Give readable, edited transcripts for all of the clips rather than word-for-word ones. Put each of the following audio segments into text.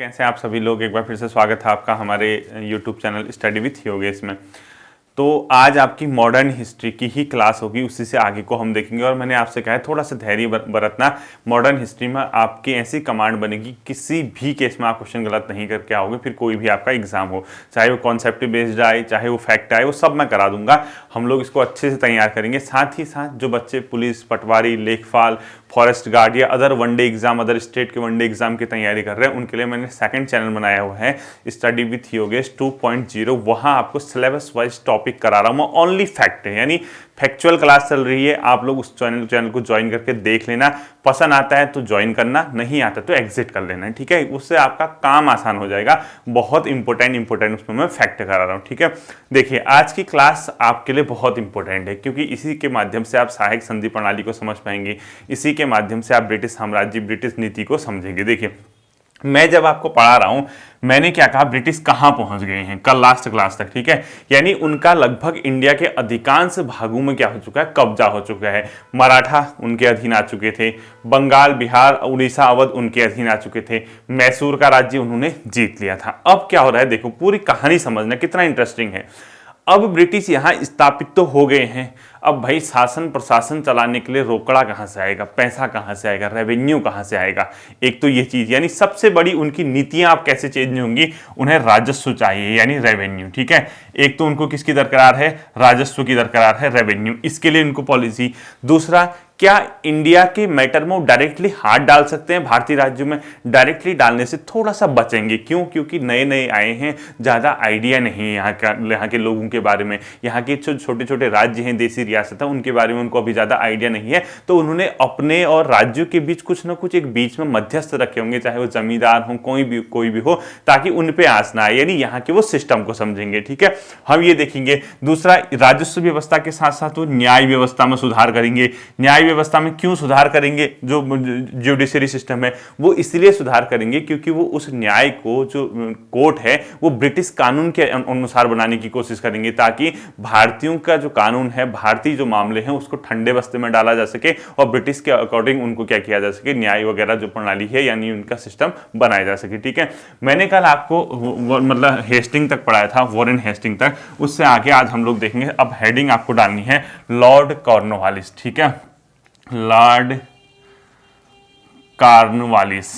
कैसे आप सभी लोग, एक बार फिर से स्वागत है आपका हमारे YouTube channel study with Yogesh में। तो आज आपकी मॉडर्न हिस्ट्री की ही क्लास होगी, उसी से आगे को हम देखेंगे। और मैंने आपसे कहा है थोड़ा सा धैर्य बरतना। मॉडर्न हिस्ट्री में आपकी ऐसी कमांड बनेगी, किसी भी केस में आप क्वेश्चन गलत नहीं करके आओगे, फिर कोई भी आपका एग्जाम हो, चाहे वो कॉन्सेप्ट बेस्ड आए, चाहे वो फैक्ट आए, वो सब मैं करा दूंगा। हम लोग इसको अच्छे से तैयार करेंगे। साथ ही साथ जो बच्चे पुलिस, पटवारी, लेखपाल, फॉरेस्ट गार्ड या other one day exam, other state के वनडे एग्जाम की तैयारी कर रहे हैं, उनके लिए मैंने सेकंड चैनल बनाया हुआ है स्टडी विथ योगेश 2.0। वहां आपको सिलेबस वाइज टॉपिक करा रहा हूं मैं, ओनली फैक्ट है, यानी फैक्चुअल क्लास चल रही है। आप लोग उस चैनल को ज्वाइन करके देख लेना। पसंद आता है तो ज्वाइन करना, नहीं आता तो एग्जिट कर लेना, ठीक है। उससे आपका काम आसान हो जाएगा। बहुत इंपॉर्टेंट उसमें मैं फैक्ट करा रहा हूं, ठीक है। देखिए, आज की क्लास आपके लिए बहुत इंपॉर्टेंट है, क्योंकि इसी के माध्यम से आप सहायक संधि प्रणाली को समझ पाएंगे। इसी के माध्यम से आप ब्रिटिश साम्राज्य, ब्रिटिश नीति को समझेंगे। देखिए, मैं जब आपको पढ़ा रहा हूं, मैंने क्या कहा, ब्रिटिश कहां पहुंच गए हैं कल लास्ट क्लास तक, ठीक है। यानी उनका लगभग इंडिया के अधिकांश भागों में क्या हो चुका है, कब्जा हो चुका है। मराठा उनके अधीन आ चुके थे, बंगाल, बिहार, उड़ीसा, अवध उनके अधीन आ चुके थे, मैसूर का राज्य उन्होंने जीत लिया था। अब क्या हो रहा है, देखो पूरी कहानी समझना कितना इंटरेस्टिंग है। अब ब्रिटिश यहां स्थापित तो हो गए हैं। अब भाई शासन प्रशासन चलाने के लिए रोकड़ा कहां से आएगा, पैसा कहां से आएगा, रेवेन्यू कहां से आएगा। एक तो ये चीज, यानी सबसे बड़ी उनकी नीतियां आप कैसे चेंज होंगी, उन्हें राजस्व चाहिए, यानी रेवेन्यू, ठीक है। एक तो उनको किसकी दरकार है, राजस्व की दरकार है, रेवेन्यू, इसके लिए उनको पॉलिसी। दूसरा, क्या इंडिया के मैटर में डायरेक्टली हाथ डाल सकते हैं, भारतीय राज्यों में डायरेक्टली डालने से थोड़ा सा बचेंगे। क्यों? क्योंकि नए नए आए हैं, ज़्यादा आइडिया नहीं है यहाँ के लोगों के बारे में। यहाँ के छोटे छोटे राज्य हैं, देसी रियासत है, उनके बारे में उनको अभी ज़्यादा आइडिया नहीं है। तो उन्होंने अपने और राज्यों के बीच कुछ ना कुछ एक बीच में मध्यस्थ रखे होंगे, चाहे वो जमींदार हो, कोई भी हो, ताकि उन पे आस ना आए, यानी यहाँ के वो सिस्टम को समझेंगे, ठीक है। हम ये देखेंगे। दूसरा, राजस्व व्यवस्था के साथ साथ वो न्याय व्यवस्था में सुधार करेंगे। न्याय व्यवस्था में क्यों सुधार करेंगे, जो जुडिशरी सिस्टम है वो इसलिए सुधार करेंगे क्योंकि वो उस न्याय को, जो कोर्ट है, वो ब्रिटिश कानून के अनुसार बनाने की कोशिश करेंगे, ताकि भारतीयों का जो कानून है, भारतीय जो मामले हैं, उसको ठंडे बस्ते में डाला जा सके और ब्रिटिश के अकॉर्डिंग उनको क्या किया जा सके, न्याय वगैरह जो प्रणाली है, यानी उनका सिस्टम बनाया जा सके, ठीक है। मैंने कल आपको मतलब हेस्टिंग तक पढ़ाया था, वॉरेन हेस्टिंग तक। उससे आगे आज हम लोग देखेंगे। अब हेडिंग आपको डालनी है लॉर्ड कॉर्नवालिस, ठीक है, लॉर्ड कॉर्नवालिस।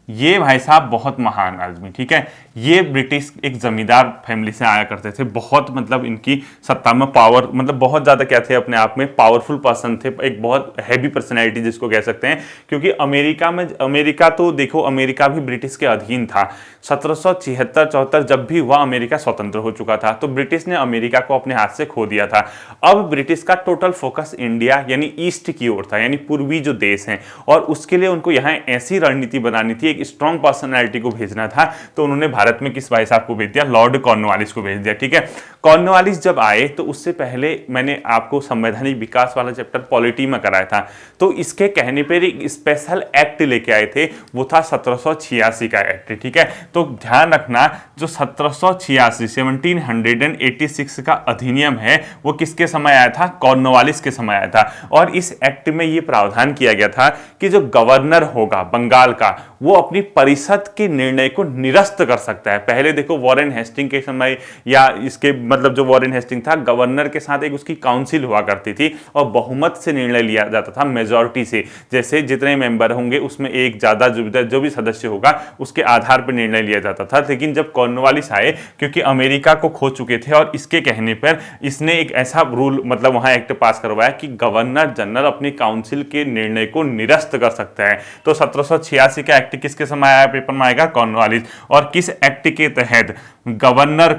ये भाई साहब बहुत महान आदमी, ठीक है। ये ब्रिटिश एक जमींदार फैमिली से आया करते थे। बहुत मतलब इनकी सत्ता में पावर, मतलब बहुत ज़्यादा क्या थे, अपने आप में पावरफुल पर्सन थे, एक बहुत हैवी पर्सनैलिटी जिसको कह सकते हैं। क्योंकि अमेरिका तो देखो, अमेरिका भी ब्रिटिश के अधीन था। 1773-74 जब भी हुआ, अमेरिका स्वतंत्र हो चुका था, तो ब्रिटिश ने अमेरिका को अपने हाथ से खो दिया था। अब ब्रिटिश का टोटल फोकस इंडिया यानी ईस्ट की ओर था, यानी पूर्वी जो देश हैं, और उसके लिए उनको यहाँ ऐसी रणनीति बनानी थी, एक स्ट्रॉन्ग पर्सनैलिटी को भेजना था। तो उन्होंने भारत में किस भाई साहब को भेज दिया, लॉर्ड कॉर्नवालिस को भेज दिया, ठीक है। कॉर्नवालिस जब आए तो उससे पहले मैंने आपको संवैधानिक विकास वाला चैप्टर पॉलिटी में कराया था। तो इसके कहने पर एक स्पेशल एक्ट लेके आए थे, वो था 1786 का एक्ट, ठीक है। तो ध्यान रखना, जो 1786 1786 का अधिनियम है, वो किसके समय आया था, कॉर्नवालिस के समय आया था। और इस एक्ट में ये प्रावधान किया गया था कि जो गवर्नर होगा बंगाल का, वो अपनी परिषद के निर्णय को निरस्त कर सकता है। पहले देखो, वॉरेन हेस्टिंग के समय, या इसके मतलब जो वॉरेन हेस्टिंग था, गवर्नर के साथ एक उसकी काउंसिल हुआ करती थी और बहुमत से निर्णय लिया जाता था, मेजॉरिटी से। जैसे जितने मेंबर होंगे उसमें एक ज्यादा जो भी सदस्य होगा, उसके आधार पर निर्णय लिया जाता था। लेकिन जब कॉर्नवालिस आए, क्योंकि अमेरिका को खो चुके थे, और इसके कहने पर इसने एक ऐसा रूल, मतलब वहां एक्ट पास करवाया कि गवर्नर जनरल अपनी काउंसिल के निर्णय को निरस्त कर सकता है। तो 1786 का एक्ट किसके समय आया, पेपर में आएगा, कॉर्नवालिस। और किस एक्ट के तहत गवर्नर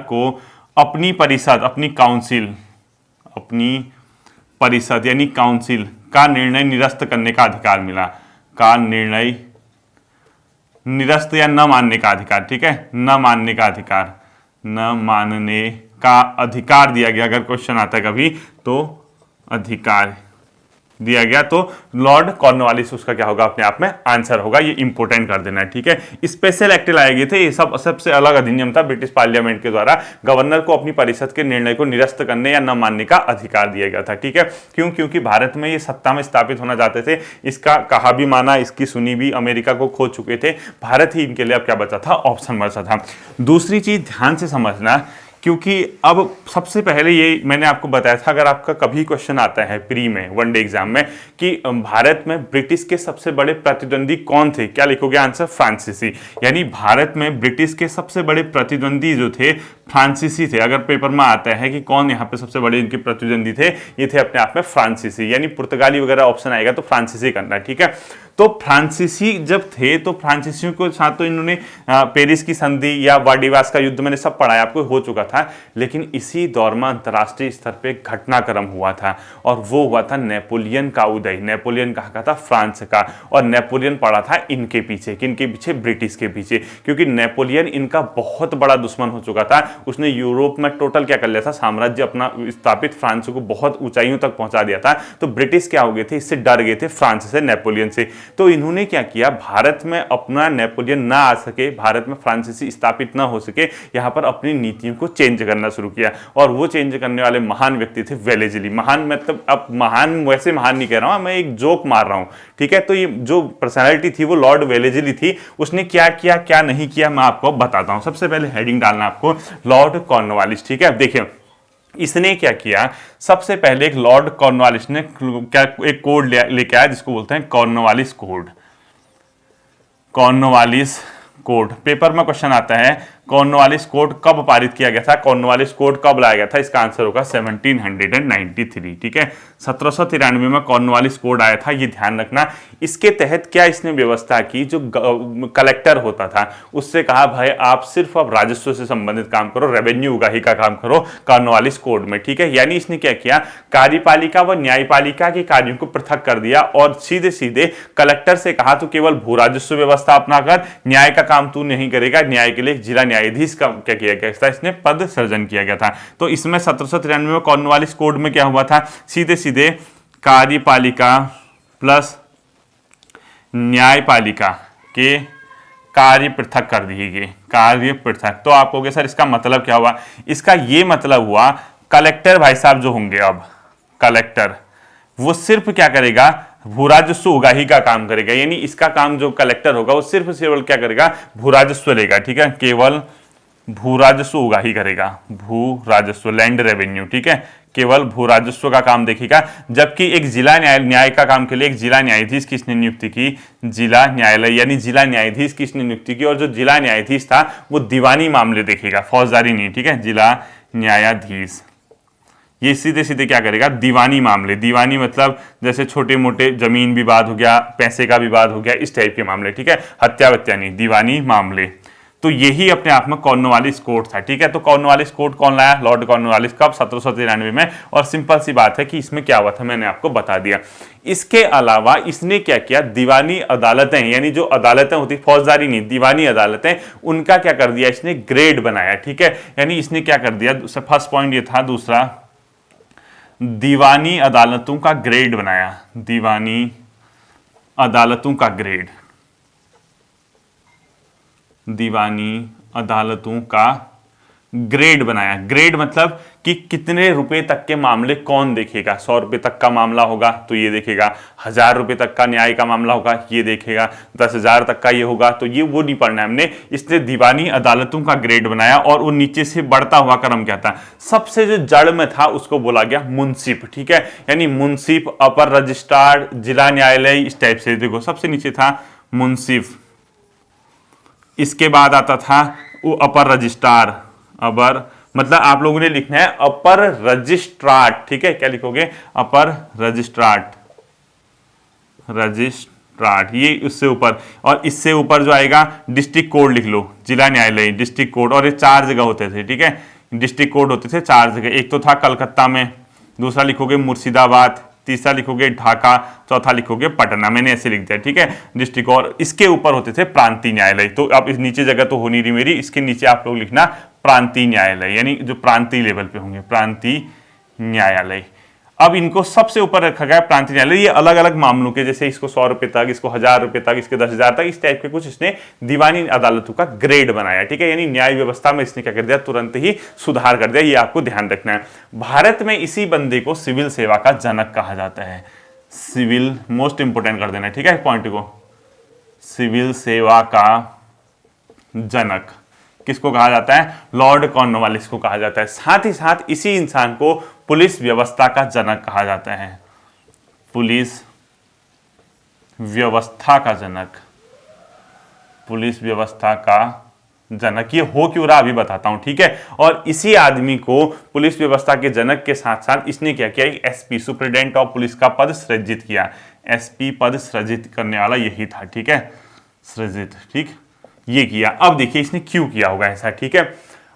को अपनी परिषद, अपनी काउंसिल, अपनी परिषद यानी काउंसिल का निर्णय निरस्त करने का अधिकार मिला, का निर्णय निरस्त या न मानने का अधिकार, ठीक है, न मानने का अधिकार, न मानने का अधिकार दिया गया। अगर क्वेश्चन आता है कभी तो अधिकार, दिया गया, तो लॉर्ड कॉर्नवालिस उसका क्या होगा, अपने आप में आंसर होगा। ये इंपोर्टेंट कर देना है, ठीक है। स्पेशल एक्ट लाए गए थे, ये सब सबसे अलग अधिनियम था ब्रिटिश पार्लियामेंट के द्वारा। गवर्नर को अपनी परिषद के निर्णय को निरस्त करने या न मानने का अधिकार दिया गया था, ठीक है। क्यों? क्योंकि भारत में ये सत्ता में स्थापित होना चाहते थे, इसका कहा भी माना, इसकी सुनी भी, अमेरिका को खो चुके थे, भारत ही इनके लिए अब क्या बचा था, ऑप्शन बचा था। दूसरी चीज ध्यान से समझना, क्योंकि अब सबसे पहले ये मैंने आपको बताया था, अगर आपका कभी क्वेश्चन आता है प्री में, वनडे एग्जाम में, कि भारत में ब्रिटिश के सबसे बड़े प्रतिद्वंदी कौन थे, क्या लिखोगे आंसर, फ्रांसीसी। यानी भारत में ब्रिटिश के सबसे बड़े प्रतिद्वंदी जो थे फ्रांसीसी थे। अगर पेपर में आता है कि कौन यहाँ पे सबसे बड़े इनके प्रतिद्वंदी थे, ये थे अपने आप में फ्रांसीसी, यानी पुर्तगाली वगैरह ऑप्शन आएगा तो फ्रांसीसी करना है, ठीक है। तो फ्रांसीसी जब थे तो फ्रांसीसियों के साथ तो इन्होंने पेरिस की संधि या वार्डिवास का युद्ध मैंने सब पढ़ा है, आपको हो चुका था। लेकिन इसी दौर में अंतर्राष्ट्रीय स्तर पे घटनाक्रम हुआ था, और वो हुआ था नेपोलियन का उदय। नेपोलियन कहाँ का था, फ्रांस का, और नेपोलियन पड़ा था इनके पीछे, किनके पीछे, ब्रिटिश के पीछे, क्योंकि नेपोलियन इनका बहुत बड़ा दुश्मन हो चुका था। उसने यूरोप में टोटल क्या कर लिया था, साम्राज्य अपना स्थापित, फ्रांस को बहुत ऊंचाइयों तक पहुंचा दिया था। तो ब्रिटिश क्या हो गए थे, इससे डर गए थे, फ्रांस से, नेपोलियन से। तो इन्होंने क्या किया, भारत में अपना नेपोलियन ना आ सके, भारत में फ्रांसीसी स्थापित ना हो सके, यहां पर अपनी नीतियों को चेंज करना शुरू किया। और वो चेंज करने वाले महान व्यक्ति थे वेलेजली। महान मतलब, अब महान वैसे महान नहीं कह रहा हूं मैं, एक जोक मार रहा हूं, ठीक है। तो ये जो पर्सनैलिटी थी वो लॉर्ड वेलेजली थी। उसने क्या किया क्या नहीं किया मैं आपको बताता हूं। सबसे पहले हेडिंग डालना आपको, लॉर्ड कॉर्नवालिस, ठीक है। देखिए इसने क्या किया, सबसे पहले एक लॉर्ड कॉर्नवालिस ने क्या एक कोड लेके आया जिसको बोलते हैं Cornwallis code. Cornwallis code paper में क्वेश्चन आता है, कॉर्नवालिस कोड कब पारित किया गया था, कॉर्नवालिस कोड कब लाया गया था, इसका आंसर होगा 1793, ठीक है। 1793 में कॉर्नवालिस कोड आया था, ये ध्यान रखना। इसके तहत क्या इसने व्यवस्था की, जो कलेक्टर होता था उससे कहा भाई आप सिर्फ अब राजस्व से संबंधित काम करो, रेवेन्यू उगाही का काम करो कॉर्नवालिस कोड में, ठीक है। यानी इसने क्या किया, कार्यपालिका व न्यायपालिका के कार्यों को पृथक कर दिया, और सीधे सीधे कलेक्टर से कहा तो केवल भू राजस्व व्यवस्था अपना कर, न्याय का काम तू नहीं करेगा। न्याय के लिए जिला न्यायाधीश का क्या किया गया था, इसने पद सृजन किया गया था। तो इसमें 1793 में कॉर्नवालिस कोड में क्या हुआ था, सीधे सीधे कार्यपालिका प्लस न्यायपालिका के कार्य पृथक कर दिए गए, कार्य पृथक। तो आप कहोगे सर इसका मतलब क्या हुआ, इसका ये मतलब हुआ कलेक्टर भाई साहब जो होंगे, अब कलेक्टर वो सिर्फ क्या करेगा, भू राजस्व उगाही का काम करेगा। यानी इसका काम जो कलेक्टर होगा वो सिर्फ केवल क्या करेगा, भू राजस्व लेगा, ठीक है, केवल भू राजस्व उगाही करेगा, भू राजस्व, लैंड रेवेन्यू, ठीक है, केवल भू राजस्व का काम देखेगा। जबकि एक जिला न्याय का काम के लिए एक जिला न्यायाधीश किसने नियुक्ति की, जिला न्यायालय, यानी जिला न्यायाधीश किसने नियुक्ति की, और जो जिला न्यायाधीश था वो दीवानी मामले देखेगा, फौजदारी नहीं, ठीक है। जिला न्यायाधीश ये सीधे सीधे क्या करेगा, दीवानी मामले, दीवानी मतलब जैसे छोटे मोटे जमीन विवाद हो गया, पैसे का विवाद हो गया, इस टाइप के मामले, ठीक है, हत्या वत्या नहीं, दीवानी मामले। तो यही अपने आप में कॉर्नवालिस कोड था, ठीक है। तो कॉर्नवालिस कोड कौन लाया, लॉर्ड कॉर्नवालिस, कब, 1793 में। और सिंपल सी बात है कि इसमें क्या हुआ था मैंने आपको बता दिया। इसके अलावा इसने क्या किया, दीवानी अदालतें, यानी जो अदालतें होती, फौजदारी नहीं, दीवानी अदालतें, उनका क्या कर दिया इसने, ग्रेड बनाया, ठीक है। यानी इसने क्या कर दिया, फर्स्ट पॉइंट ये था। दूसरा, दीवानी अदालतों का ग्रेड बनाया, दीवानी अदालतों का ग्रेड, दीवानी अदालतों का ग्रेड बनाया। ग्रेड मतलब कि कितने रुपए तक के मामले कौन देखेगा, 100 रुपए तक का मामला होगा तो ये देखेगा, 1000 रुपए तक का न्याय का मामला होगा ये देखेगा, 10,000 तक का ये होगा तो ये वो नहीं पढ़ना है हमने। इसने दीवानी अदालतों का ग्रेड बनाया, और वो नीचे से बढ़ता हुआ क्रम क्या था, सबसे जो जड़ में था उसको बोला गया मुंसिफ, ठीक है। यानी मुंसिफ, अपर रजिस्ट्रार, जिला न्यायालय, इस टाइप से। देखो सबसे नीचे था मुंसिफ, इसके बाद आता था वो अपर रजिस्ट्रार, अपर मतलब आप लोगों ने लिखना है अपर रजिस्ट्रार, ठीक है। क्या लिखोगे, अपर रजिस्ट्रार, रजिस्ट्रार, ये उससे ऊपर। और इससे ऊपर जो आएगा डिस्ट्रिक्ट कोड लिख लो, जिला न्यायालय, डिस्ट्रिक्ट कोड। और ये 4 जगह होते थे, ठीक है, डिस्ट्रिक्ट कोड होते थे 4 जगह। एक तो था कलकत्ता में, दूसरा लिखोगे मुर्शिदाबाद, तीसरा लिखोगे ढाका, चौथा लिखोगे पटना। मैंने ऐसे लिख दिया, ठीक है, डिस्ट्रिक्ट। और इसके ऊपर होते थे प्रांतीय न्यायालय। तो अब इस नीचे जगह तो हो नहीं रही मेरी, इसके नीचे आप लोग लिखना प्रांतीय न्यायालय, यानी जो प्रांतीय लेवल पे होंगे, प्रांतीय न्यायालय। अब इनको सबसे ऊपर रखा गया प्रांतीय न्यायालय। ये अलग अलग मामलों के, जैसे इसको 100 रुपए तक, इसको 1000 रुपए तक, इसके 10,000 तक, इस टाइप के कुछ इसने दीवानी अदालतों का ग्रेड बनाया, ठीक है। यानी न्याय व्यवस्था में इसने क्या कर दिया, तुरंत ही सुधार कर दिया। ये आपको ध्यान रखना है। भारत में इसी बंदे को सिविल सेवा का जनक कहा जाता है। सिविल, मोस्ट इंपोर्टेंट कर देना, ठीक है, पॉइंट को। सिविल सेवा का जनक किसको कहा जाता है, लॉर्ड कॉर्नवालिस को कहा जाता है। साथ ही साथ इसी इंसान को पुलिस व्यवस्था का जनक कहा जाता है। पुलिस व्यवस्था का जनक, पुलिस व्यवस्था का जनक। ये हो क्यों रहा अभी बताता हूं, ठीक है। और इसी आदमी को पुलिस व्यवस्था के जनक के साथ साथ इसने क्या किया, एक एसपी, सुप्रिटेंडेंट ऑफ पुलिस का पद सृजित किया। एसपी पद सृजित करने वाला यही था, ठीक है, सृजित, ठीक, ये किया। अब देखिए इसने क्यों किया होगा ऐसा, ठीक है।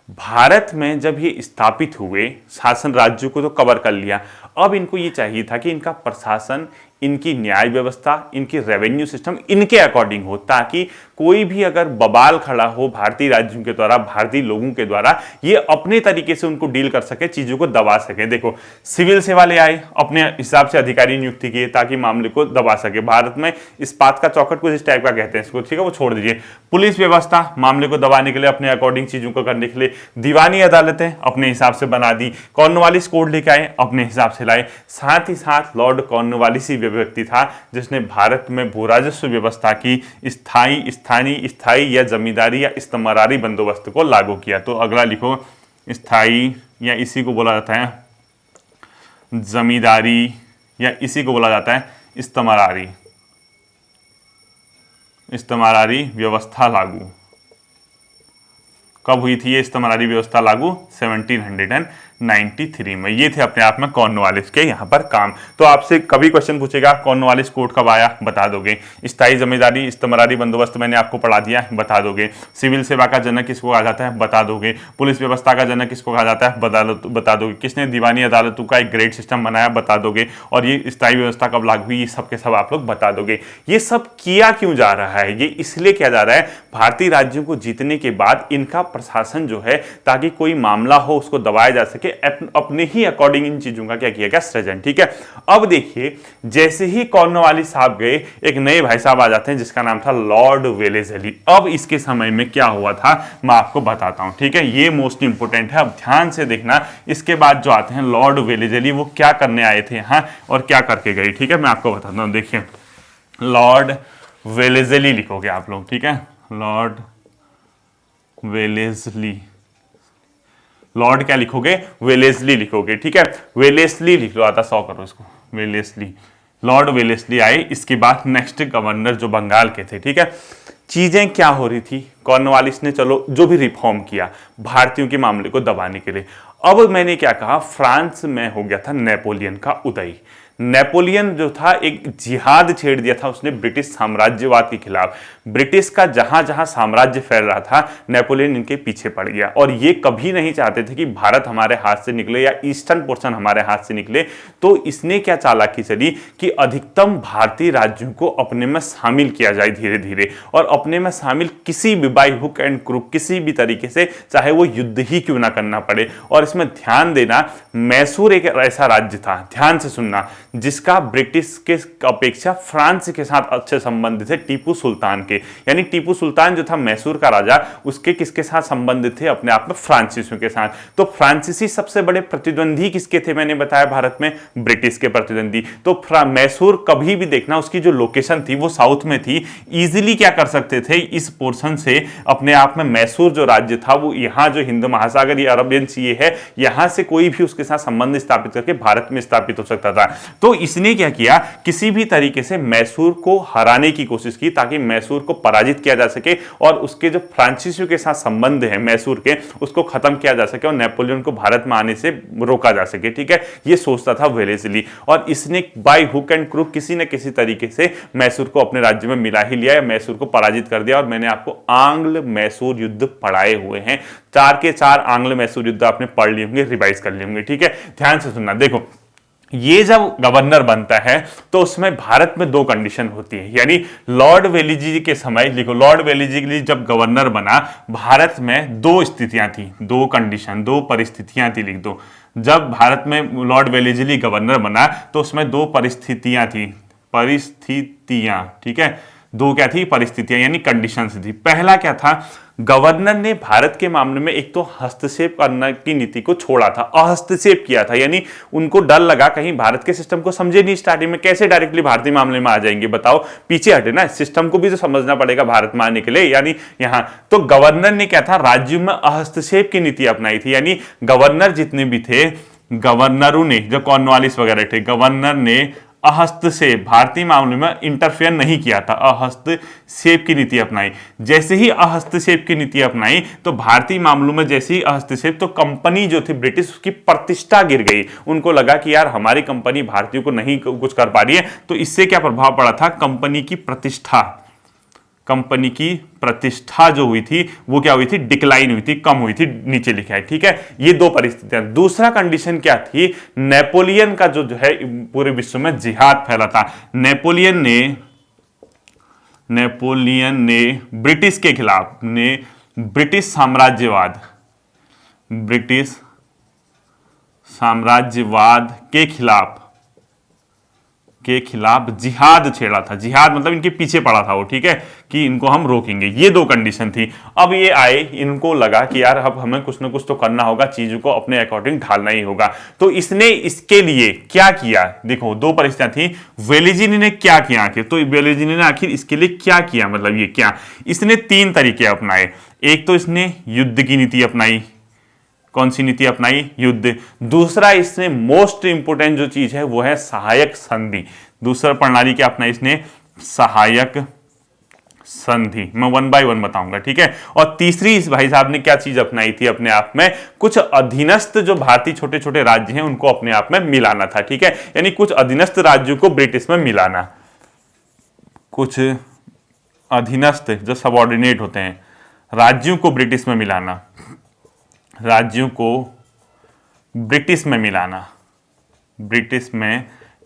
भारत में जब ये स्थापित हुए, शासन राज्यों को तो कवर कर लिया, अब इनको ये चाहिए था कि इनका प्रशासन, इनकी न्याय व्यवस्था, इनकी रेवेन्यू सिस्टम इनके अकॉर्डिंग हो, ताकि कोई भी अगर बवाल खड़ा हो भारतीय राज्यों के द्वारा, भारतीय लोगों के द्वारा, ये अपने तरीके से उनको डील कर सके, चीजों को दबा सके। देखो सिविल सेवा ले आए, अपने हिसाब से अधिकारी नियुक्ति किए ताकि मामले को दबा सके। भारत में इस्पात का चौखट कुछ इस टाइप का कहते हैं इसको, ठीक है, वो छोड़ दीजिए। पुलिस व्यवस्था मामले को दबाने के लिए, अपने अकॉर्डिंग चीजों को करने के लिए। दीवानी अदालतें अपने हिसाब से बना दी। कॉर्नवालिस कोड लेके आए, अपने हिसाब से लाए। साथ ही साथ लॉर्ड कॉर्नवालिस ही व्यक्ति था जिसने भारत में भू राजस्व व्यवस्था की स्थायी या जमींदारी या इस्तेमारी बंदोबस्त को लागू किया। तो अगला लिखो, स्थायी, या इसी को बोला जाता है जमींदारी, या इसी को बोला जाता है इस्तेमारी व्यवस्था लागू। कब हुई थी ये इस्तेमारी व्यवस्था लागू? 1793 में। ये थे अपने आप में कॉर्नवालिस के यहाँ पर काम। तो आपसे कभी क्वेश्चन पूछेगा कॉर्नवालिस कोड कब आया, बता दोगे। स्थायी जमींदारी इस्तेमारी बंदोबस्त मैंने आपको पढ़ा दिया, बता दोगे। सिविल सेवा का जनक किसको कहा जाता है, बता दोगे। पुलिस व्यवस्था का जनक किसको कहा जाता है, बता दोगे। किसने दीवानी अदालतों का एक ग्रेड सिस्टम बनाया, बता दोगे। और ये स्थायी व्यवस्था कब लागू हुई, ये सब के सब आप लोग बता दोगे। ये सब किया क्यों जा रहा है, ये इसलिए किया जा रहा है भारतीय राज्यों को जीतने के बाद इनका प्रशासन जो है, ताकि कोई मामला हो उसको दबाया जा सके, अपने ही अकॉर्डिंग इन चीजों का क्या किया गया, सृजन, ठीक है। अब देखिए जैसे ही कॉर्नवालिस साहब गए, एक नए भाई साहब आ जाते हैं जिसका नाम था लॉर्ड वेलेस्ली। अब इसके समय में क्या हुआ था मैं आपको बताता हूं, ठीक है, ये मोस्ट इंपोर्टेंट है, अब ध्यान से देखना। इसके बाद जो आते हैं लॉर्ड वेलेस्ली, वो क्या करने आए थे यहाँ और क्या करके गए, ठीक है, मैं आपको बताता हूं। देखिए लॉर्ड वेलेस्ली लिखोगे आप लोग, ठीक है, लॉर्ड वेलेस्ली। लॉर्ड क्या लिखोगे, वेलेस्ली लिखोगे, ठीक है, वेलेस्ली लिख लो, आता 100 करो इसको, वेलेस्ली। लॉर्ड वेलेस्ली आए। इसके बाद नेक्स्ट गवर्नर जो बंगाल के थे, ठीक है। चीजें क्या हो रही थी, कॉर्नवालिस ने चलो जो भी रिफॉर्म किया भारतीयों के मामले को दबाने के लिए। अब मैंने क्या कहा, फ्रांस में हो गया था नेपोलियन का उदय। नेपोलियन जो था एक जिहाद छेड़ दिया था उसने ब्रिटिश साम्राज्यवाद के खिलाफ। ब्रिटिश का जहां जहां साम्राज्य फैल रहा था, नेपोलियन इनके पीछे पड़ गया। और ये कभी नहीं चाहते थे कि भारत हमारे हाथ से निकले या ईस्टर्न पोर्शन हमारे हाथ से निकले। तो इसने क्या चालाकी चली कि अधिकतम भारतीय राज्यों को अपने में शामिल किया जाए धीरे धीरे, और अपने में शामिल किसी भी बाई हुक एंड क्रुक, किसी भी तरीके से, चाहे वो युद्ध ही क्यों ना करना पड़े। और इसमें ध्यान देना, मैसूर एक ऐसा राज्य था, ध्यान से सुनना, जिसका ब्रिटिश के अपेक्षा फ्रांस के साथ अच्छे संबंध थे, टीपू सुल्तान के। यानी टीपू सुल्तान जो था मैसूर का राजा, उसके किसके साथ संबंध थे, अपने आप में फ्रांसीसियों के साथ। तो फ्रांसीसी सबसे बड़े प्रतिद्वंदी किसके थे, मैंने बताया भारत में ब्रिटिश के प्रतिद्वंदी। तो मैसूर कभी भी देखना उसकी जो लोकेशन थी वो साउथ में थी, इजीली क्या कर सकते थे, इस पोर्शन से अपने आप में मैसूर जो राज्य था वो यहाँ जो हिंद महासागर या अरबियन सी है, यहाँ से कोई भी उसके साथ संबंध स्थापित करके भारत में स्थापित हो सकता था। तो इसने क्या किया, किसी भी तरीके से मैसूर को हराने की कोशिश की ताकि मैसूर को पराजित किया जा सके और उसके जो फ्रांसीसियों के साथ संबंध है मैसूर के, उसको खत्म किया जा सके और नेपोलियन को भारत में आने से रोका जा सके, ठीक है। ये सोचता था वेलेस्ली, और इसने बाय हुक एंड क्रुक किसी न किसी तरीके से मैसूर को अपने राज्य में मिला ही लिया, मैसूर को पराजित कर दिया। और मैंने आपको आंग्ल मैसूर युद्ध पढ़ाए हुए हैं, 4 के 4 आंग्ल मैसूर युद्ध आपने पढ़ लिए होंगे, रिवाइज कर लिए होंगे, ठीक है। ध्यान से सुनना, देखो ये जब गवर्नर बनता है तो उसमें भारत में 2 कंडीशन होती है। यानी लॉर्ड वेलेस्ली के समय, लिखो, लॉर्ड वेलेस्ली जब गवर्नर बना, भारत में 2 स्थितियां थी, 2 कंडीशन, 2 परिस्थितियां थी, लिख दो। जब भारत में लॉर्ड वेलेस्ली गवर्नर बना तो उसमें दो परिस्थितियां थी, ठीक है, दो क्या थी परिस्थितियां यानी कंडीशंस थी। पहला क्या था, गवर्नर ने भारत के मामले में एक तो हस्तक्षेप करने की नीति को छोड़ा था, अहस्तक्षेप किया था, यानी उनको डर लगा कहीं भारत के सिस्टम को समझे नहीं, स्टार्टिंग में कैसे डायरेक्टली भारतीय मामले में आ जाएंगे, बताओ, पीछे हटे ना, सिस्टम को भी तो समझना पड़ेगा भारत में आने के लिए। यानी यहां तो गवर्नर ने क्या था, राज्यों में हस्तक्षेप की नीति अपनाई थी, यानी गवर्नर जितने भी थे, गवर्नरों ने, जो कॉर्नवालिस वगैरह थे, गवर्नर ने अहस्तक्षेप, भारतीय मामले में इंटरफेयर नहीं किया था, अहस्तक्षेप की नीति अपनाई। जैसे ही अहस्तक्षेप की नीति अपनाई तो भारतीय मामलों में जैसे ही अहस्तक्षेप, तो कंपनी जो थी ब्रिटिश, उसकी प्रतिष्ठा गिर गई। उनको लगा कि यार हमारी कंपनी भारतीयों को नहीं कुछ कर पा रही है, तो इससे क्या प्रभाव पड़ा था, कंपनी की प्रतिष्ठा जो हुई थी वो क्या हुई थी, डिक्लाइन हुई थी, कम हुई थी, नीचे लिखा है, ठीक है। ये दो परिस्थितियां। दूसरा कंडीशन क्या थी, नेपोलियन का जो है पूरे विश्व में जिहाद फैला था। नेपोलियन ने ब्रिटिश के खिलाफ, ने ब्रिटिश साम्राज्यवाद के खिलाफ जिहाद छेड़ा था। जिहाद मतलब इनके पीछे पड़ा था वो, ठीक है, कि इनको हम रोकेंगे। ये दो कंडीशन थी। अब ये आए, इनको लगा कि यार अब हमें कुछ ना कुछ तो करना होगा, चीजों को अपने अकॉर्डिंग ढालना ही होगा। तो इसने इसके लिए क्या किया, देखो दो परिस्थितियां थी, वेलेस्ली ने क्या किया आखिर, तो वेलेस्ली ने आखिर इसके लिए क्या किया, मतलब ये क्या, इसने तीन तरीके अपनाए। एक तो इसने युद्ध की नीति अपनाई। कौन सी नीति अपनाई, युद्ध। दूसरा इसने मोस्ट इंपोर्टेंट जो चीज है वो है सहायक संधि। दूसरा प्रणाली क्या अपनाई इसने, सहायक संधि। मैं वन बाय वन बताऊंगा, ठीक है। और तीसरी इस भाई साहब ने क्या चीज अपनाई थी अपने आप में, कुछ अधीनस्थ जो भारतीय छोटे छोटे राज्य हैं उनको अपने आप में मिलाना था, ठीक है, यानी कुछ अधीनस्थ राज्यों को ब्रिटिश में मिलाना, कुछ अधीनस्थ जो सबऑर्डिनेट होते हैं राज्यों को ब्रिटिश में मिलाना, राज्यों को ब्रिटिश में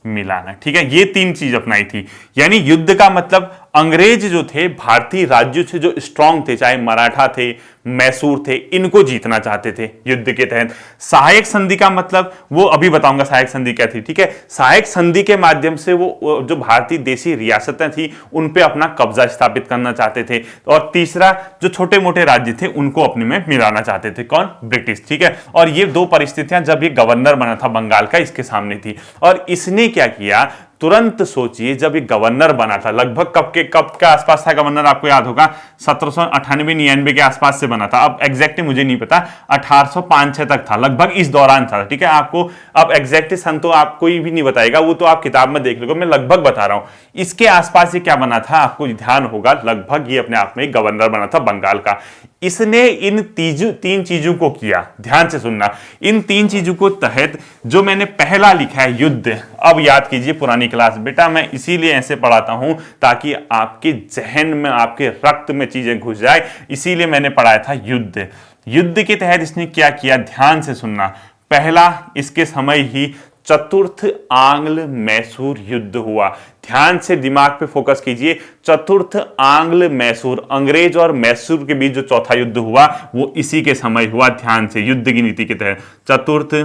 मिलाना, ठीक है। ये तीन चीज अपनाई थी। यानी युद्ध का मतलब अंग्रेज जो थे भारतीय राज्यों से जो स्ट्रांग थे, चाहे मराठा थे, मैसूर थे, इनको जीतना चाहते थे युद्ध के तहत। सहायक संधि का मतलब वो अभी बताऊंगा सहायक संधि क्या थी, ठीक है। सहायक संधि के माध्यम से वो जो भारतीय देशी रियासतें थी उन पे अपना कब्जा स्थापित करना चाहते थे। और तीसरा जो छोटे मोटे राज्य थे उनको अपने में मिलाना चाहते थे, कौन, ब्रिटिश, ठीक है। और ये दो परिस्थितियां जब ये गवर्नर बना था बंगाल का, इसके सामने थी। और इसने क्या किया, तुरंत सोचिए, जब ये गवर्नर बना था, लगभग कब के आसपास था गवर्नर, आपको याद होगा 1798-99 के आसपास से बना था। अब एग्जैक्ट मुझे नहीं पता, 1805-6 तक था, लगभग इस दौरान था, ठीक है। आपको अब एग्जैक्ट सन तो आप कोई भी नहीं बताएगा, वो तो आप किताब में देख लोगे, मैं लगभग बता रहा हूं। इसके आसपास ये क्या बना था, आपको ध्यान होगा, लगभग ये अपने आप में गवर्नर बना था बंगाल का। इसने इन तीन चीजों को किया, ध्यान से सुनना, इन तीन चीजों को तहत जो मैंने पहला लिखा है युद्ध, अब याद कीजिए पुरानी क्लास, बेटा मैं इसीलिए ऐसे पढ़ाता हूं ताकि आपके जहन में, आपके रक्त में चीजें घुस जाए, इसीलिए मैंने पढ़ाया था युद्ध। युद्ध के तहत इसने क्या किया, ध्यान से सुनना। पहला, इसके समय ही चतुर्थ आंग्ल मैसूर युद्ध हुआ। ध्यान से दिमाग पे फोकस कीजिए, चतुर्थ आंग्ल मैसूर, अंग्रेज और मैसूर के बीच जो चौथा युद्ध हुआ वो इसी के समय हुआ। ध्यान से, युद्ध की नीति के तहत चतुर्थ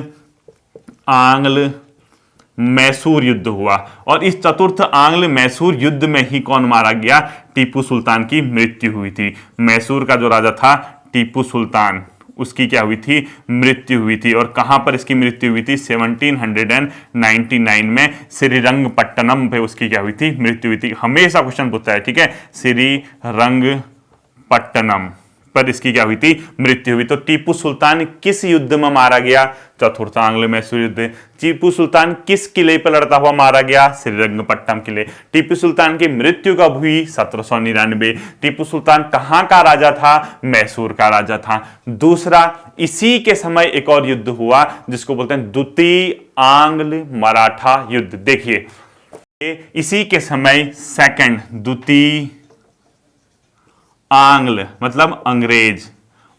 आंग्ल मैसूर युद्ध हुआ। और इस चतुर्थ आंग्ल मैसूर युद्ध में ही कौन मारा गया, टीपू सुल्तान की मृत्यु हुई थी। मैसूर का जो राजा था टीपू सुल्तान, उसकी क्या हुई थी, मृत्यु हुई थी। और कहां पर इसकी मृत्यु हुई थी, 1799 में श्रीरंगपट्टनम पे उसकी क्या हुई थी, मृत्यु हुई थी। हमेशा क्वेश्चन पूछता है, ठीक है, श्रीरंगपट्टनम पर इसकी क्या हुई थी, मृत्यु हुई। तो टीपू सुल्तान किस युद्ध में मारा गया, चतुर्थ आंग्ल मैसूर युद्ध। टीपू सुल्तान किस किले पर लड़ता हुआ मारा गया, श्रीरंगपट्टनम किले। टीपू सुल्तान की मृत्यु कब हुई, 1799। टीपू सुल्तान कहां का राजा था, मैसूर का राजा था। दूसरा, इसी के समय एक और युद्ध हुआ जिसको बोलते हैं द्वितीय आंग्ल मराठा युद्ध। देखिए इसी के समय सेकंड, द्वितीय आंग्ल मतलब अंग्रेज,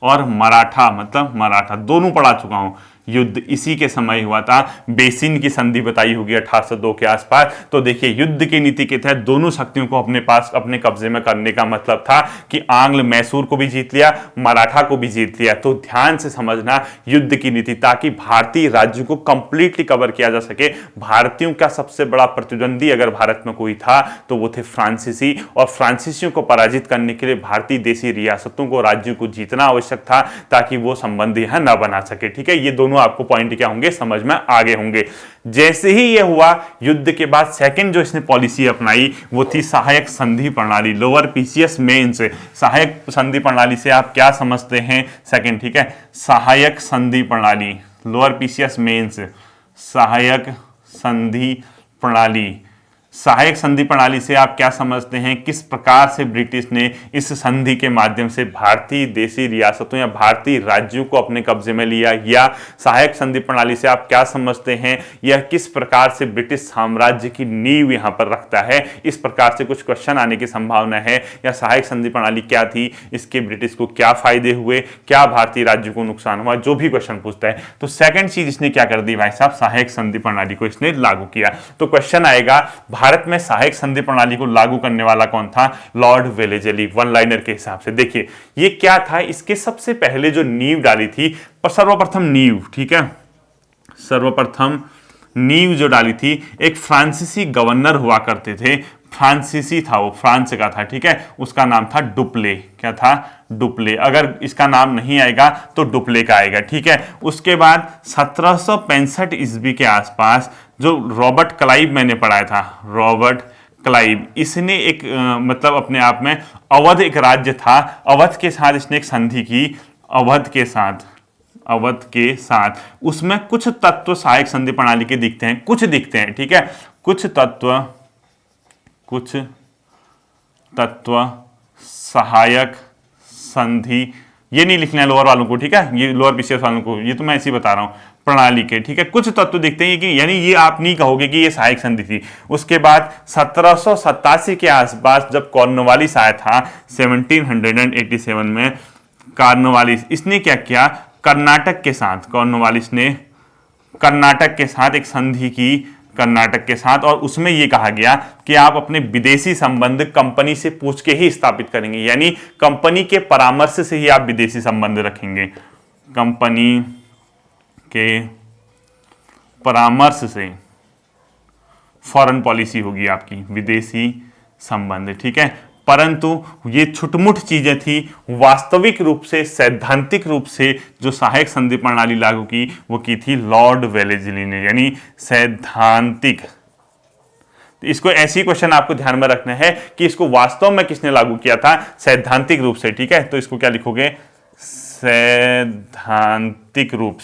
और मराठा मतलब मराठा, दोनों पढ़ा चुका हूं। युद्ध इसी के समय हुआ था। बेसिन की संधि बताई होगी 1802 के आसपास। तो देखिए युद्ध की नीति के तहत दोनों शक्तियों को अपने पास अपने कब्जे में करने का मतलब था कि आंग्ल मैसूर को भी जीत लिया, मराठा को भी जीत लिया। तो ध्यान से समझना युद्ध की नीति, ताकि भारतीय राज्य को कंप्लीटली कवर किया जा सके। भारतीयों का सबसे बड़ा प्रतिद्वंदी अगर भारत में कोई था तो वो थे फ्रांसीसी, और फ्रांसीसियों को पराजित करने के लिए भारतीय देशी रियासतों को, राज्यों को जीतना आवश्यक था, ताकि वो संबंध यहां न बना सके। ठीक है, ये दोनों आपको पॉइंट क्या होंगे, समझ में आगे होंगे। जैसे ही ये हुआ, युद्ध के बाद सेकंड जो इसने पॉलिसी अपनाई वो थी सहायक संधि प्रणाली, लोअर पीसीएस मेंस। सहायक संधि प्रणाली से आप क्या समझते हैं, सेकंड, ठीक है, सहायक संधि प्रणाली, लोअर पीसीएस मेंस, सहायक संधि प्रणाली। सहायक संधि प्रणाली से आप क्या समझते हैं, किस प्रकार से ब्रिटिश ने इस संधि के माध्यम से भारतीय देशी रियासतों या भारतीय राज्यों को अपने कब्जे में लिया, या सहायक संधि प्रणाली से आप क्या समझते हैं, यह किस प्रकार से ब्रिटिश साम्राज्य की नींव यहां पर रखता है। इस प्रकार से कुछ क्वेश्चन आने की संभावना है। या सहायक संधि प्रणाली क्या थी, इसके ब्रिटिश को क्या फायदे हुए, क्या भारतीय राज्यों को नुकसान हुआ, जो भी क्वेश्चन पूछता है। तो सेकंड चीज इसने क्या कर दी भाई साहब, सहायक संधि प्रणाली को इसने लागू किया। तो क्वेश्चन आएगा, भारत में सहायक संधि प्रणाली को लागू करने वाला कौन था, लॉर्ड वेलेजली। वन लाइनर के हिसाब से देखिए ये क्या था, इसके सबसे पहले जो नींव डाली थी, पर सर्वप्रथम नींव, ठीक है, सर्वप्रथम नींव जो डाली थी, एक फ्रांसीसी गवर्नर हुआ करते थे, फ्रांसीसी था, वो फ्रांस का था, ठीक है, उसका नाम था डुप्ले। क्या था, डुप्ले। अगर इसका नाम नहीं आएगा तो डुप्ले का आएगा, ठीक है। उसके बाद 1765 ईस्वी के आसपास जो रॉबर्ट क्लाइव मैंने पढ़ाया था, रॉबर्ट क्लाइव, इसने एक मतलब अपने आप में अवध एक राज्य था, अवध के साथ इसने एक संधि की, अवध के साथ, अवध के साथ। उसमें कुछ तत्व सहायक संधि प्रणाली के दिखते हैं, कुछ दिखते हैं, ठीक है, कुछ तत्व सहायक संधि, ये नहीं लिखना है लोअर वालों को, ठीक है, ये लोअर पीसीएस वालों को, ये तो मैं ऐसे ही बता रहा हूं, प्रणाली के, ठीक है, कुछ तत्व दिखते हैं कि, यानी ये आप नहीं कहोगे कि ये सहायक संधि थी। उसके बाद 1787 के आसपास जब कॉर्नवालिस आया था 1787 में, कॉर्नवालिस इसने क्या किया, कर्नाटक के साथ, कॉर्नवालिस ने कर्नाटक के साथ एक संधि की, कर्नाटक के साथ, और उसमें यह कहा गया कि आप अपने विदेशी संबंध कंपनी से पूछ के ही स्थापित करेंगे, यानी कंपनी के परामर्श से ही आप विदेशी संबंध रखेंगे, कंपनी के परामर्श से फॉरेन पॉलिसी होगी आपकी, विदेशी संबंध, ठीक है। परंतु ये छुटमुट चीजें थी, वास्तविक रूप से सैद्धांतिक रूप से जो सहायक संधि प्रणाली लागू की वो की थी लॉर्ड वेलेजली ने, यानी सैद्धांतिक। इसको ऐसी क्वेश्चन आपको ध्यान में रखना है कि इसको वास्तव में किसने लागू किया था, सैद्धांतिक रूप से, ठीक है। तो इसको क्या लिखोगे, सैद्धांतिक रूप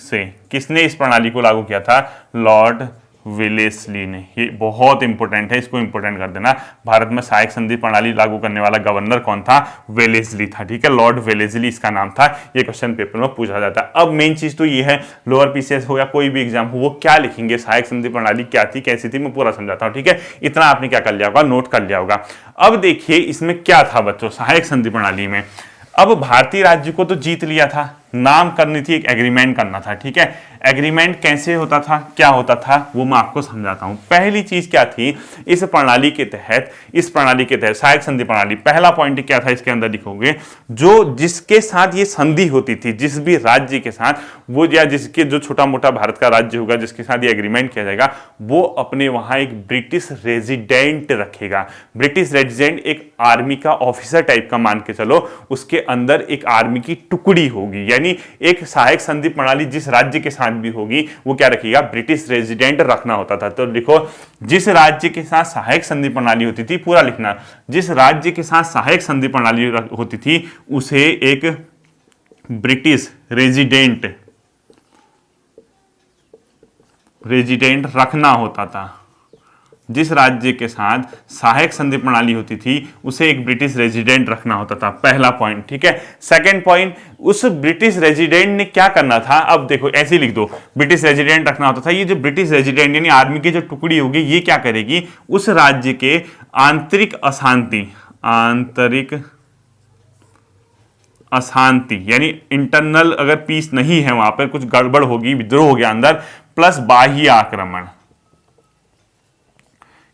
से किसने इस प्रणाली को लागू किया था, लॉर्ड वेलेस्ली ने। ये बहुत इंपॉर्टेंट है, इसको इंपॉर्टेंट कर देना। भारत में सहायक संधि प्रणाली लागू करने वाला गवर्नर कौन था, वेलेस्ली था, ठीक है, लॉर्ड वेलेस्ली इसका नाम था। ये क्वेश्चन पेपर में पूछा जाता है। अब मेन चीज तो ये है, लोअर पीसीएस हो या कोई भी एग्जाम हो, वो क्या लिखेंगे, सहायक संधि प्रणाली क्या थी, कैसी थी, मैं पूरा समझाता हूँ, ठीक है। इतना आपने क्या कर लिया होगा, नोट कर लिया होगा। अब देखिए इसमें क्या था बच्चों, सहायक संधि प्रणाली में अब भारतीय राज्य को तो जीत लिया था, नाम करनी थी, एक एग्रीमेंट करना था, ठीक है। एग्रीमेंट कैसे होता था, क्या होता था, वो मैं आपको समझाता हूं। पहली चीज क्या थी, इस प्रणाली के तहत सहायक संधि प्रणाली, पहला पॉइंट क्या था, इसके अंदर लिखोगे, जो जिसके साथ ये संधि होती थी, जिस भी राज्य के साथ, वो या जिसके जो छोटा मोटा भारत का राज्य होगा जिसके साथ ये एग्रीमेंट किया जाएगा, वो अपने वहां एक ब्रिटिश रेजिडेंट रखेगा। ब्रिटिश रेजिडेंट एक आर्मी का ऑफिसर टाइप का मान के चलो, उसके अंदर एक आर्मी की टुकड़ी होगी, यानी एक सहायक संधि प्रणाली जिस राज्य के साथ भी होगी वो क्या रखेगा, ब्रिटिश रेजिडेंट रखना होता था। तो लिखो, जिस राज्य के साथ सहायक संधि प्रणाली होती थी, पूरा लिखना, जिस राज्य के साथ सहायक संधि प्रणाली होती थी उसे एक ब्रिटिश रेजिडेंट रखना होता था। जिस राज्य के साथ सहायक संधि प्रणाली होती थी उसे एक ब्रिटिश रेजिडेंट रखना होता था, पहला पॉइंट, ठीक है। सेकंड पॉइंट, उस ब्रिटिश रेजिडेंट ने क्या करना था, अब देखो ऐसे ही लिख दो, ब्रिटिश रेजिडेंट रखना होता था। ये जो ब्रिटिश रेजिडेंट यानी आर्मी की जो टुकड़ी होगी, ये क्या करेगी, उस राज्य के आंतरिक अशांति यानी इंटरनल अगर पीस नहीं है, वहां पर कुछ गड़बड़ होगी, विद्रोह हो गया अंदर, प्लस बाह्य आक्रमण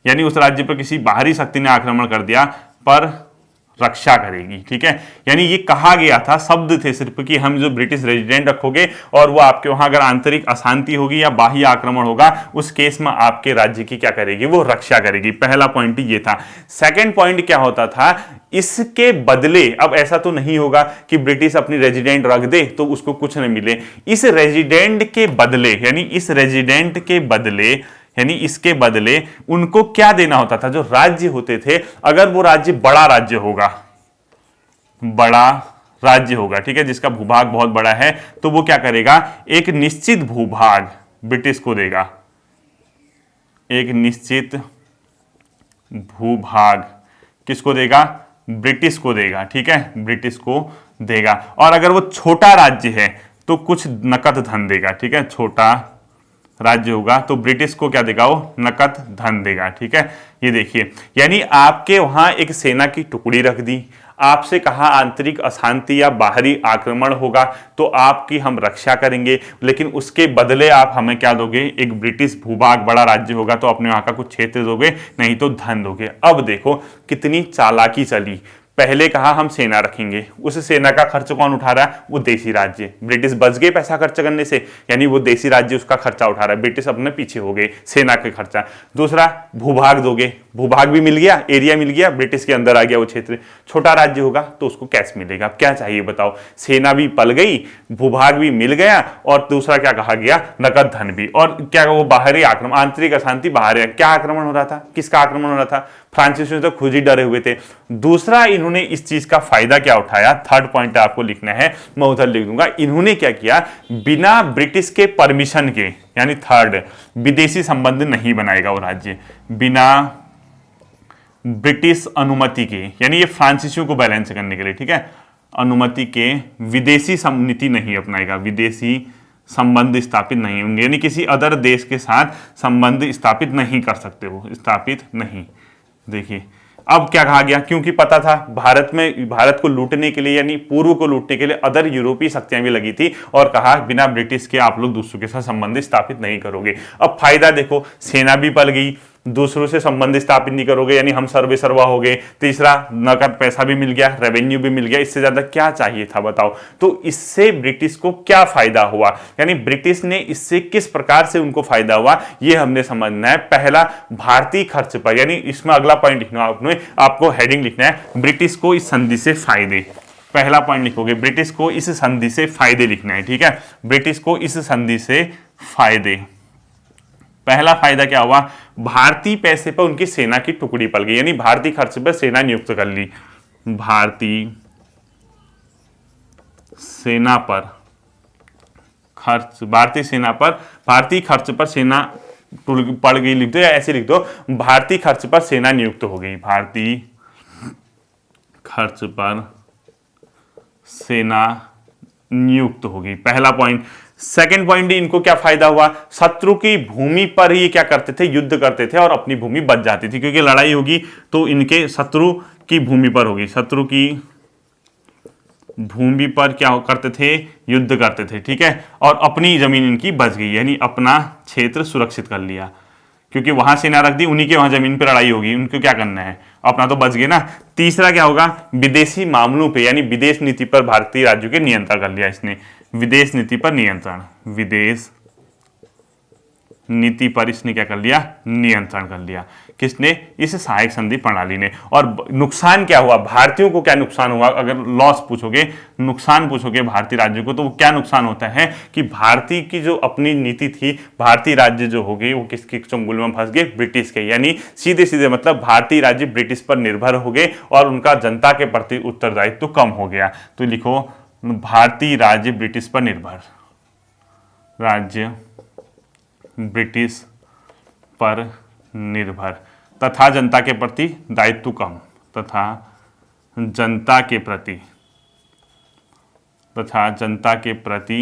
यानी उस राज्य पर किसी बाहरी शक्ति ने आक्रमण कर दिया पर रक्षा करेगी। ठीक है, यानी ये कहा गया था, शब्द थे सिर्फ कि हम जो ब्रिटिश रेजिडेंट रखोगे और वो आपके वहां अगर आंतरिक अशांति होगी या बाह्य आक्रमण होगा, उस केस में आपके राज्य की क्या करेगी, वो रक्षा करेगी। पहला पॉइंट ये था। सेकंड पॉइंट क्या होता था, इसके बदले, अब ऐसा तो नहीं होगा कि ब्रिटिश अपनी रेजिडेंट रख दे तो उसको कुछ नहीं मिले, इस रेजिडेंट के बदले यानी इस रेजिडेंट के बदले यानी इसके बदले उनको क्या देना होता था, जो राज्य होते थे, अगर वो राज्य बड़ा राज्य होगा, बड़ा राज्य होगा, ठीक है, जिसका भूभाग बहुत बड़ा है, तो वो क्या करेगा, एक निश्चित भूभाग ब्रिटिश को देगा, एक निश्चित भूभाग किसको देगा, ब्रिटिश को देगा। ठीक है, ब्रिटिश को देगा। और अगर वो छोटा राज्य है तो कुछ नकद धन देगा। ठीक है, छोटा राज्य होगा तो ब्रिटिश को क्या देगा, वो नकद धन देगा। ठीक है, ये देखिए, यानी आपके वहां एक सेना की टुकड़ी रख दी, आपसे कहा आंतरिक अशांति या बाहरी आक्रमण होगा तो आपकी हम रक्षा करेंगे, लेकिन उसके बदले आप हमें क्या दोगे, एक ब्रिटिश भूभाग, बड़ा राज्य होगा तो अपने वहां का कुछ क्षेत्र दोगे, नहीं तो धन दोगे। अब देखो कितनी चालाकी चली। पहले कहा हम सेना रखेंगे, उस सेना का खर्च कौन उठा रहा है, वो देसी राज्य। ब्रिटिश बच गए पैसा खर्च करने से, यानी वो देसी राज्य उसका खर्चा उठा रहा है, ब्रिटिश अपने पीछे हो गए सेना के खर्चा। दूसरा, भूभाग दोगे, भूभाग भी मिल गया, एरिया मिल गया, ब्रिटिश के अंदर आ गया वो क्षेत्र। छोटा राज्य होगा तो उसको कैश मिलेगा। अब क्या चाहिए बताओ, सेना भी पल गई, भूभाग भी मिल गया, और दूसरा क्या कहा गया, नकद धन भी। और क्या वो बाहरी आक्रमण, आंतरिक अशांति बाहर, क्या आक्रमण हो रहा था, किसका आक्रमण हो रहा था, फ्रांसीसियों तो खुद ही डरे हुए थे। दूसरा, इन्होंने इस चीज का फायदा क्या उठाया, थर्ड पॉइंट आपको लिखना है, मैं उधर लिख दूंगा। इन्होंने क्या किया, बिना ब्रिटिश के परमिशन के, यानी थर्ड, विदेशी संबंध नहीं बनाएगा वो राज्य, बिना ब्रिटिश अनुमति के, यानी ये फ्रांसीसियों को बैलेंस करने के लिए, ठीक है, अनुमति के विदेशी नीति नहीं अपनाएगा, विदेशी संबंध स्थापित नहीं होंगे, यानी किसी अदर देश के साथ संबंध स्थापित नहीं कर सकते, वो स्थापित नहीं। देखिए अब क्या कहा गया, क्योंकि पता था भारत को लूटने के लिए, यानी पूर्व को लूटने के लिए अदर यूरोपीय शक्तियां भी लगी थी, और कहा बिना ब्रिटिश के आप लोग दूसरों के साथ संबंध स्थापित नहीं करोगे। अब फायदा देखो, सेना भी पल गई, दूसरों से संबंध स्थापित नहीं करोगे, यानी हम सर्वे सर्वा हो गए। तीसरा, नकद पैसा भी मिल गया, रेवेन्यू भी मिल गया, इससे ज्यादा क्या चाहिए था बताओ। तो इससे ब्रिटिश को क्या फायदा हुआ, यानी ब्रिटिश ने इससे किस प्रकार से उनको फायदा हुआ, ये हमने समझना है। पहला, भारतीय खर्च पर, यानी इसमें अगला पॉइंट लिखना आपने, आपको हेडिंग लिखना है, ब्रिटिश को इस संधि से फायदे। पहला पॉइंट लिखोगे, ब्रिटिश को इस संधि से फायदे लिखना है। ठीक है, ब्रिटिश को इस संधि से फायदे। पहला फायदा क्या हुआ, भारतीय पैसे पर उनकी सेना की टुकड़ी पल गई, यानी भारतीय खर्च पर सेना नियुक्त कर ली। भारतीय सेना पर खर्च, भारतीय सेना पर, भारतीय खर्च पर सेना पड़ गई लिख दो, या ऐसे लिख दो, भारतीय खर्च पर सेना नियुक्त हो गई, भारतीय खर्च पर सेना नियुक्त हो गई। पहला पॉइंट। सेकंड पॉइंट, इनको क्या फायदा हुआ, शत्रु की भूमि पर ही क्या करते थे, युद्ध करते थे, और अपनी भूमि बच जाती थी, क्योंकि लड़ाई होगी तो इनके शत्रु की भूमि पर होगी, शत्रु की भूमि पर क्या करते थे, युद्ध करते थे। ठीक है, और अपनी जमीन इनकी बच गई, यानी अपना क्षेत्र सुरक्षित कर लिया, क्योंकि वहां सेना रख दी, उन्हीं के वहां जमीन पर लड़ाई होगी, उनको क्या करना है, अपना तो बच गए ना। तीसरा क्या होगा, विदेशी मामलों पे, यानी विदेश नीति पर भारतीय राज्यों के नियंत्रण कर लिया इसने, विदेश नीति पर नियंत्रण, विदेश नीति पर इसने क्या कर लिया, नियंत्रण कर लिया। किसने, इस सहायक संधि प्रणाली ने। और नुकसान क्या हुआ, भारतीयों को क्या नुकसान हुआ, अगर लॉस पूछोगे, नुकसान पूछोगे भारतीय राज्यों को, तो क्या नुकसान होता है कि भारतीय की जो अपनी नीति थी, भारतीय राज्य जो हो गए वो किसके चंगुल में फंस गए, ब्रिटिश के, यानी सीधे सीधे मतलब भारतीय राज्य ब्रिटिश पर निर्भर हो गए और उनका जनता के प्रति उत्तरदायित्व कम हो गया। तो लिखो, भारतीय राज्य ब्रिटिश पर निर्भर, राज्य ब्रिटिश पर निर्भर, तथा जनता के प्रति दायित्व कम, तथा जनता के प्रति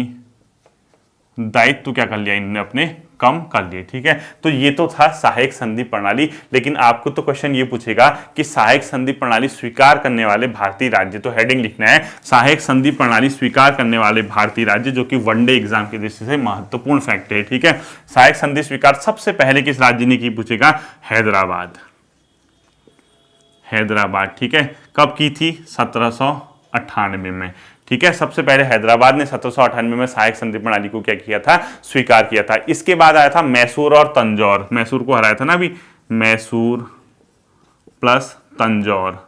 दायित्व क्या कर लिया इन्होंने अपने कम कर लिए। ठीक है, तो ये तो था सहायक संधि प्रणाली। लेकिन आपको तो क्वेश्चन ये पूछेगा कि सहायक संधि प्रणाली स्वीकार करने वाले भारतीय राज्य, तो हेडिंग लिखना है सहायक संधि प्रणाली स्वीकार करने वाले भारतीय राज्य, जो कि वनडे एग्जाम की दृष्टि से महत्वपूर्ण फैक्ट है। ठीक है, सहायक संधि स्वीकार सबसे पहले किस राज्य ने की पूछेगा, हैदराबाद। हैदराबाद, ठीक है, कब की थी, 1798 में। ठीक है, सबसे पहले हैदराबाद ने 1798 में सहायक संधि प्रणाली को क्या किया था, स्वीकार किया था। इसके बाद आया था मैसूर और तंजौर, मैसूर को हराया था ना अभी, मैसूर प्लस तंजौर,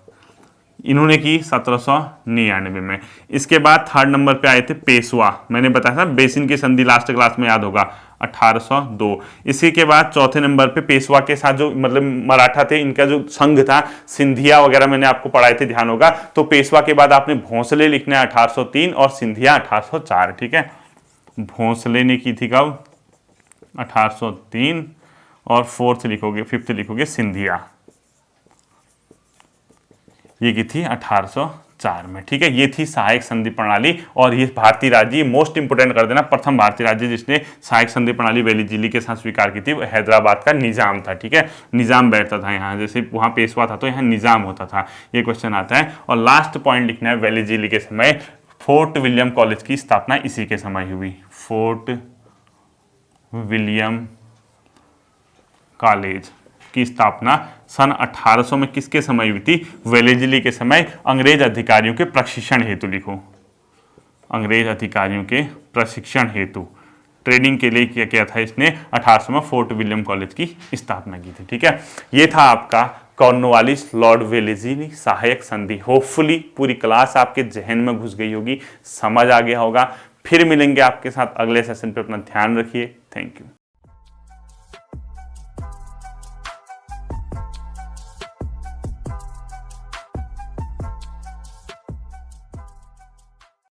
इन्होंने की 1799 में। इसके बाद थर्ड नंबर पे आए थे पेशवा, मैंने बताया था बेसिन की संधि लास्ट क्लास में याद होगा, 1802। इसी के बाद चौथे नंबर पे पेशवा के साथ जो मतलब मराठा थे, इनका जो संघ था, सिंधिया वगैरह मैंने आपको पढ़ाए थे, ध्यान होगा। तो पेशवा के बाद आपने भोंसले लिखना है 1803 और सिंधिया 1804। ठीक है, भोंसले ने की थी कब, 1803, और फिफ्थ लिखोगे सिंधिया, ये की थी 1804 में। ठीक है, ये थी सहायक संधि प्रणाली। और ये भारतीय राज्य, मोस्ट इंपोर्टेंट कर देना, प्रथम भारतीय राज्य जिसने सहायक संधि प्रणाली वेलिजिली के साथ स्वीकार की थी, वो हैदराबाद का निजाम था। ठीक है, निजाम बैठता था यहाँ, जैसे वहाँ पेशवा था तो यहाँ निजाम होता था, ये क्वेश्चन आता है। और लास्ट पॉइंट लिखना है, वेलिजिली के समय फोर्ट विलियम कॉलेज की स्थापना इसी के समय हुई। फोर्ट विलियम कॉलेज की स्थापना सन 1800 में किसके समय हुई थी, वेलेजिली के समय, अंग्रेज अधिकारियों के प्रशिक्षण हेतु लिखो, अंग्रेज अधिकारियों के प्रशिक्षण हेतु, ट्रेनिंग के लिए किया गया था इसने। 1800 में फोर्ट विलियम कॉलेज की स्थापना की थी। ठीक है, ये था आपका कॉर्नवालिस लॉर्ड वेलेजिली सहायक संधि। होपफुली पूरी क्लास आपके जहन में घुस गई होगी, समझ आ गया होगा। फिर मिलेंगे आपके साथ अगले सेशन पे, अपना ध्यान रखिए, थैंक यू।